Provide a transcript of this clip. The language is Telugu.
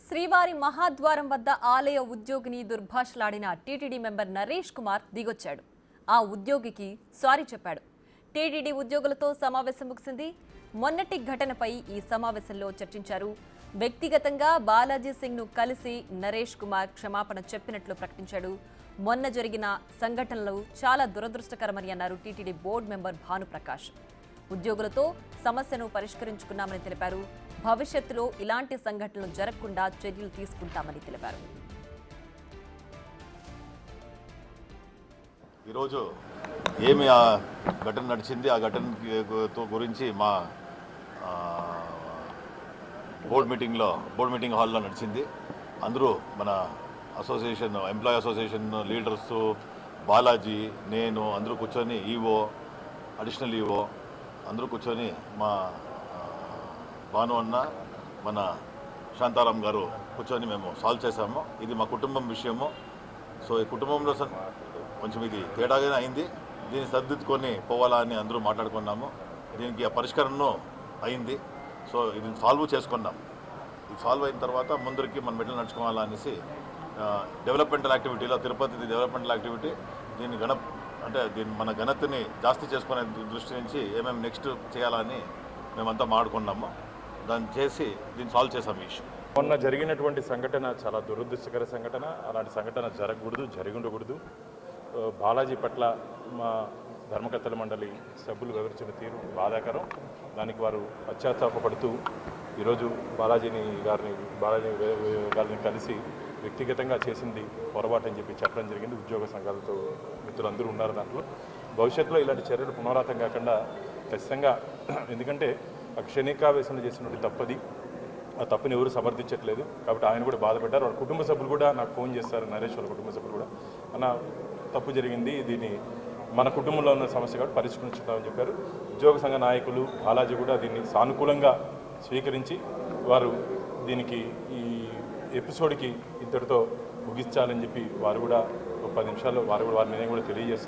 శ్రీవారి మహాద్వారం వద్ద ఆలయ ఉద్యోగిని దుర్భాషలాడిన టీటీడీ మెంబర్ నరేష్ కుమార్ దిగొచ్చాడు. ఆ ఉద్యోగికి సారీ చెప్పాడు. టీటీడీ ఉద్యోగులతో సమావేశం ముగిసింది. మొన్నటి ఘటనపై ఈ సమావేశంలో చర్చించారు. వ్యక్తిగతంగా బాలాజీ సింగ్ ను కలిసి నరేష్ కుమార్ క్షమాపణ చెప్పినట్లు ప్రకటించాడు. మొన్న జరిగిన సంఘటనలు చాలా దురదృష్టకరమని అన్నారు టీటీడీ బోర్డు మెంబర్ భానుప్రకాష్. ఉద్యోగులతో సమస్యను పరిష్కరించుకున్నామని తెలిపారు. భవిష్యత్తులో ఇలాంటి సంఘటనలు జరగకుండా చర్యలు తీసుకుంటామని తెలిపారు. ఈరోజు ఏమి ఆ ఘటన నడిచింది, ఆ ఘటన గురించి మా బోర్డు మీటింగ్ హాల్లో నడిచింది. అందరూ మన association, employee association leaders, Balaji, నేను అందరూ కూర్చొని ఈఓ, అడిషనల్ ఈఓ అందరూ కూర్చొని మా భాను అన్న, మన శాంతారాం గారు కూర్చొని మేము సాల్వ్ చేశాము. ఇది మా కుటుంబం విషయము. సో ఈ కుటుంబంలో కొంచెం ఇది తేడాగానే అయింది. దీన్ని సర్దిద్దుకొని పోవాలా అని అందరూ మాట్లాడుకున్నాము. దీనికి ఆ పరిష్కరణ అయింది. సో ఇది సాల్వ్ చేసుకున్నాం. ఇది సాల్వ్ అయిన తర్వాత ముందరికి మనం మెట్లు నడుచుకోవాలా అనేసి డెవలప్మెంటల్ యాక్టివిటీలో, తిరుపతి డెవలప్మెంటల్ యాక్టివిటీ దీన్ని మన ఘనతని జాస్తి చేసుకునే దృష్టి నుంచి ఏమేమి నెక్స్ట్ చేయాలని మేమంతా మాట్లాడుకున్నాము. దాన్ని చేసి దీన్ని సాల్వ్ చేసాము. ఈ ఇష్యూ మొన్న జరిగినటువంటి సంఘటన చాలా దురదృష్టకర సంఘటన. అలాంటి సంఘటన జరిగి ఉండకూడదు. బాలాజీ పట్ల మా ధర్మకర్తల మండలి సభ్యులు వివరించిన తీరు బాధాకరం. దానికి వారు పశ్చాత్తాపడుతూ ఈరోజు బాలాజీ గారిని కలిసి వ్యక్తిగతంగా చేసింది పొరపాటు అని చెప్పి చెప్పడం జరిగింది. ఉద్యోగ సంఘాలతో మిత్రులందరూ ఉన్నారు దాంట్లో. భవిష్యత్తులో ఇలాంటి చర్యలు పునరావృతం కాకుండా ఖచ్చితంగా, ఎందుకంటే ఆ క్షణికావేశంలో చేసినటువంటి తప్పది. ఆ తప్పుని ఎవరు సమర్థించట్లేదు. కాబట్టి ఆయన కూడా బాధపడ్డారు. వాళ్ళ కుటుంబ సభ్యులు కూడా నాకు ఫోన్ చేస్తారు. నరేష్ వాళ్ళ కుటుంబ సభ్యులు కూడా, అన్న తప్పు జరిగింది, దీన్ని మన కుటుంబంలో ఉన్న సమస్య కాబట్టి పరిష్కరించుతామని చెప్పారు. ఉద్యోగ సంఘ నాయకులు, బాలాజీ కూడా దీన్ని సానుకూలంగా స్వీకరించి వారు దీనికి ఈ ఎపిసోడ్కి ఇంతటితో ముగించాలని చెప్పి వారు కూడా 10 నిమిషాల్లో వారి నిర్ణయం కూడా తెలియజేస్తారు.